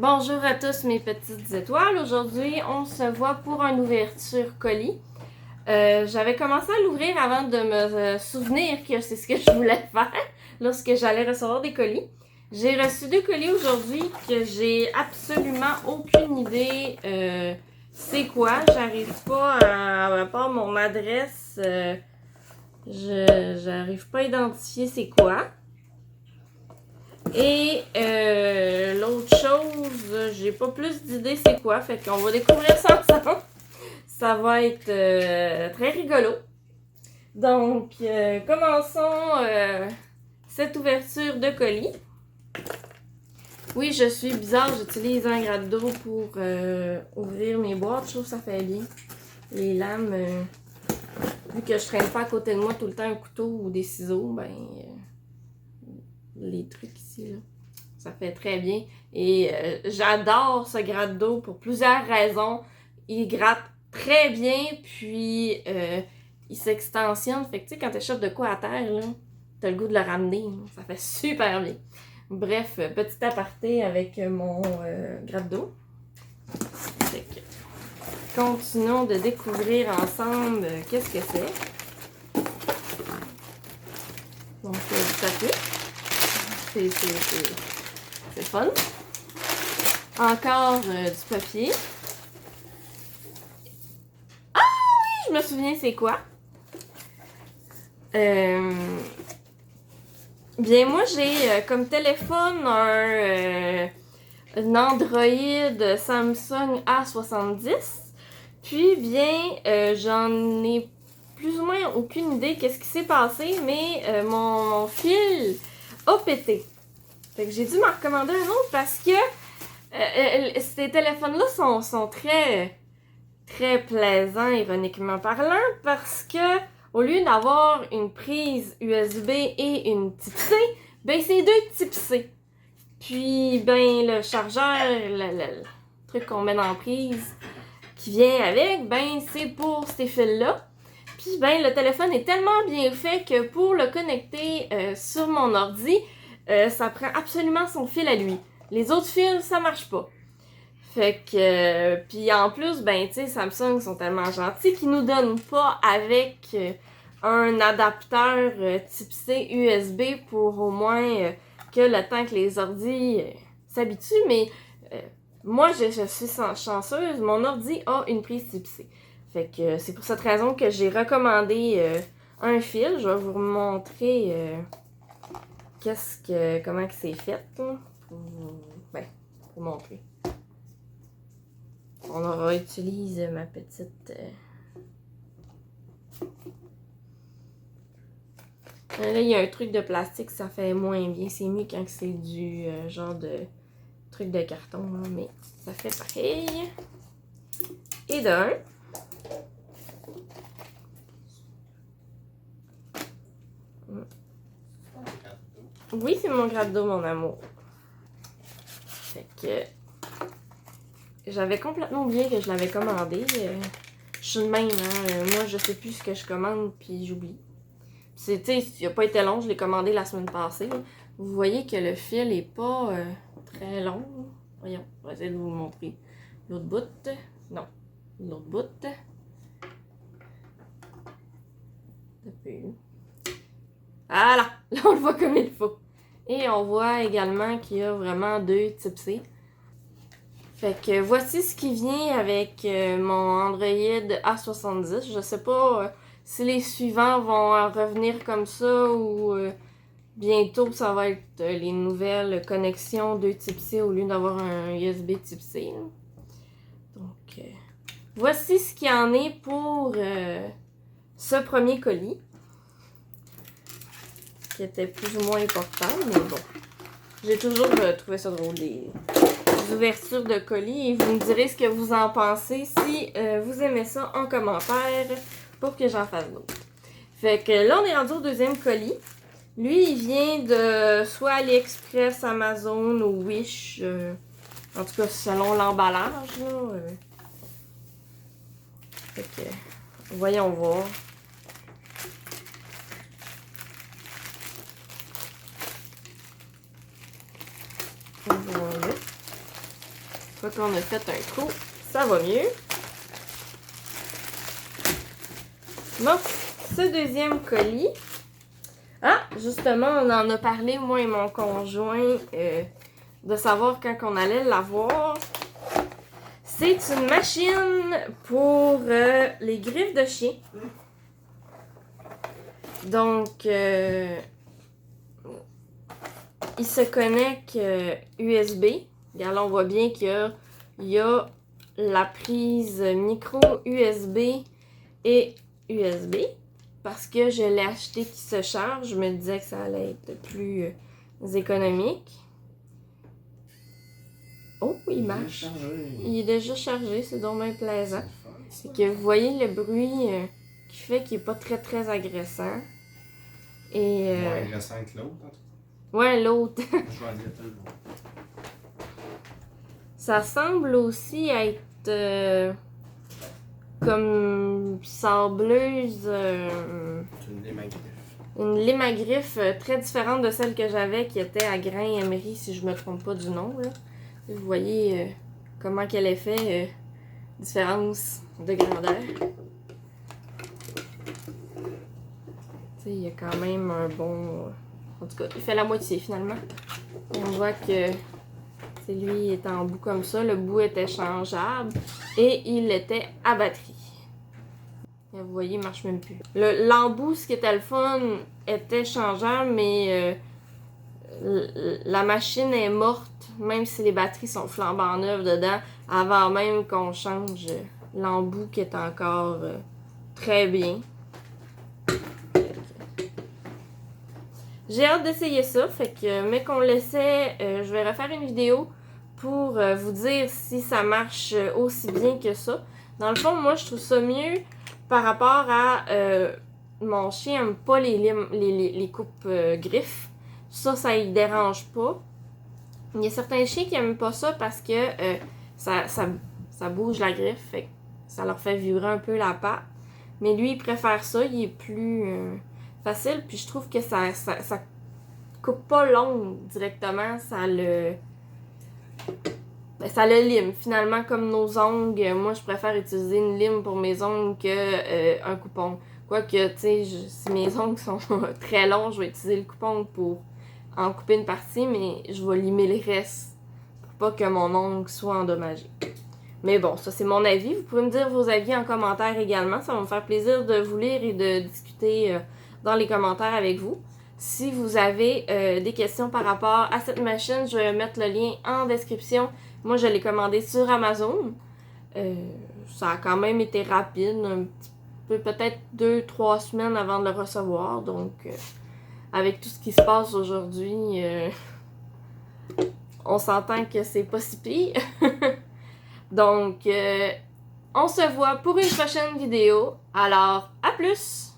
Bonjour à tous mes petites étoiles. Aujourd'hui, on se voit pour une ouverture colis. J'avais commencé à l'ouvrir avant de me souvenir que c'est ce que je voulais faire lorsque j'allais recevoir des colis. J'ai reçu 2 colis aujourd'hui que j'ai absolument aucune idée c'est quoi. J'arrive pas à part mon adresse, j'arrive pas à identifier c'est quoi. Et l'autre chose, j'ai pas plus d'idées c'est quoi, fait qu'on va découvrir ça ensemble. Ça va être très rigolo. Donc, commençons cette ouverture de colis. Oui, je suis bizarre, j'utilise un gratte d'eau pour ouvrir mes boîtes. Je trouve que ça fait bien. Les lames, vu que je traîne pas à côté de moi tout le temps un couteau ou des ciseaux, ben les trucs ici, là, ça fait très bien. Et j'adore ce gratte d'eau pour plusieurs raisons. Il gratte très bien, puis il s'extensionne. Fait que tu sais, quand t'échappes de quoi à terre, là, t'as le goût de le ramener. Là. Ça fait super bien. Bref, petit aparté avec mon gratte d'eau. Fait que continuons de découvrir ensemble qu'est-ce que c'est. Donc, du papier. C'est fun. Encore du papier. Ah oui, je me souviens c'est quoi. Bien, moi j'ai comme téléphone un Android Samsung A70. Puis bien, j'en ai plus ou moins aucune idée qu'est-ce qui s'est passé, mais mon fil a pété. Fait que j'ai dû m'en recommander un autre parce que ces téléphones-là sont très plaisants, ironiquement parlant, parce que au lieu d'avoir une prise USB et une type C, ben c'est 2 type C. Puis ben le chargeur, le truc qu'on met dans la prise qui vient avec, ben c'est pour ces fils-là. Puis ben le téléphone est tellement bien fait que pour le connecter sur mon ordi, ça prend absolument son fil à lui. Les autres fils, ça marche pas. Fait que, puis en plus, ben tu sais, Samsung sont tellement gentils qu'ils nous donnent pas avec un adapteur type C USB pour au moins que le temps que les ordis s'habituent. Mais moi, je suis chanceuse, mon ordi a une prise type C. Fait que c'est pour cette raison que j'ai recommandé un fil. Je vais vous montrer comment que c'est fait. Pour montrer. On réutilise ma petite... Là, il y a un truc de plastique, ça fait moins bien. C'est mieux quand c'est du genre de truc de carton, là, mais ça fait pareil. Et d'un... Oui, c'est mon gratte d'eau, mon amour. Fait que... J'avais complètement oublié que je l'avais commandé. Je suis de même, hein. Moi, je sais plus ce que je commande, puis j'oublie. Tu sais, il n'a pas été long, je l'ai commandé la semaine passée. Vous voyez que le fil est pas très long. Voyons, on va essayer de vous montrer l'autre bout. Non, l'autre bout. Voilà, là on le voit comme il faut. Et on voit également qu'il y a vraiment 2 types C. Fait que voici ce qui vient avec mon Android A70. Je sais pas si les suivants vont revenir comme ça ou bientôt ça va être les nouvelles connexions 2 type C au lieu d'avoir un USB type C. Là. Donc voici ce qu'il y en est pour ce premier colis. Qui était plus ou moins important, mais bon. J'ai toujours trouvé ça drôle des ouvertures de colis et vous me direz ce que vous en pensez si vous aimez ça en commentaire pour que j'en fasse d'autres. Fait que là, on est rendu au 2e colis. Lui, il vient de soit AliExpress, Amazon ou Wish. En tout cas, selon l'emballage. Fait que, voyons voir. Voilà. Une fois qu'on a fait un coup, ça va mieux. Donc, ce deuxième colis. Ah, justement, on en a parlé, moi et mon conjoint, de savoir quand on allait l'avoir. C'est une machine pour les griffes de chien. Donc, il se connecte USB. Regarde, là, on voit bien qu'il y a la prise micro USB et USB. Parce que je l'ai acheté qui se charge. Je me disais que ça allait être plus économique. Oh, il marche. Il est déjà chargé, c'est donc bien plaisant. C'est que vous voyez le bruit qui fait qu'il n'est pas très agressant. Et, moins agressant que l'autre, en tout cas. Ouais, l'autre. Je vais aller à tel jour. Ça semble aussi être comme sableuse. C'est une lime à griffe. Une lime à griffe très différente de celle que j'avais qui était à grain Emery, si je me trompe pas du nom. Là. Vous voyez comment qu'elle est faite, différence de grandeur. Il y a quand même un bon... En tout cas, il fait la moitié finalement. On voit que lui est en bout comme ça. Le bout était changeable et il était à batterie. Et vous voyez, il marche même plus. L'embout, ce qui était le fun, était changeable, mais la machine est morte, même si les batteries sont flambant neuves dedans, avant même qu'on change l'embout qui est encore très bien. J'ai hâte d'essayer ça, fait que mais qu'on l'essaie, je vais refaire une vidéo pour vous dire si ça marche aussi bien que ça. Dans le fond, moi, je trouve ça mieux par rapport à mon chien n'aime pas les coupes griffes. Ça y dérange pas. Il y a certains chiens qui n'aiment pas ça parce que ça bouge la griffe, fait que ça leur fait vibrer un peu la patte. Mais lui, il préfère ça, il est plus facile, puis je trouve que ça coupe pas l'ongle directement, ça le lime. Finalement, comme nos ongles, moi je préfère utiliser une lime pour mes ongles que un coupon. Quoique, tu sais, si mes ongles sont très longs, je vais utiliser le coupon pour en couper une partie, mais je vais limer le reste pour pas que mon ongle soit endommagé. Mais bon, ça c'est mon avis. Vous pouvez me dire vos avis en commentaire également. Ça va me faire plaisir de vous lire et de discuter dans les commentaires avec vous. Si vous avez des questions par rapport à cette machine, je vais mettre le lien en description. Moi, je l'ai commandé sur Amazon. Ça a quand même été rapide, un petit peu, peut-être 2-3 semaines avant de le recevoir. Donc, avec tout ce qui se passe aujourd'hui, on s'entend que c'est pas si pire. Donc, on se voit pour une prochaine vidéo. Alors, à plus!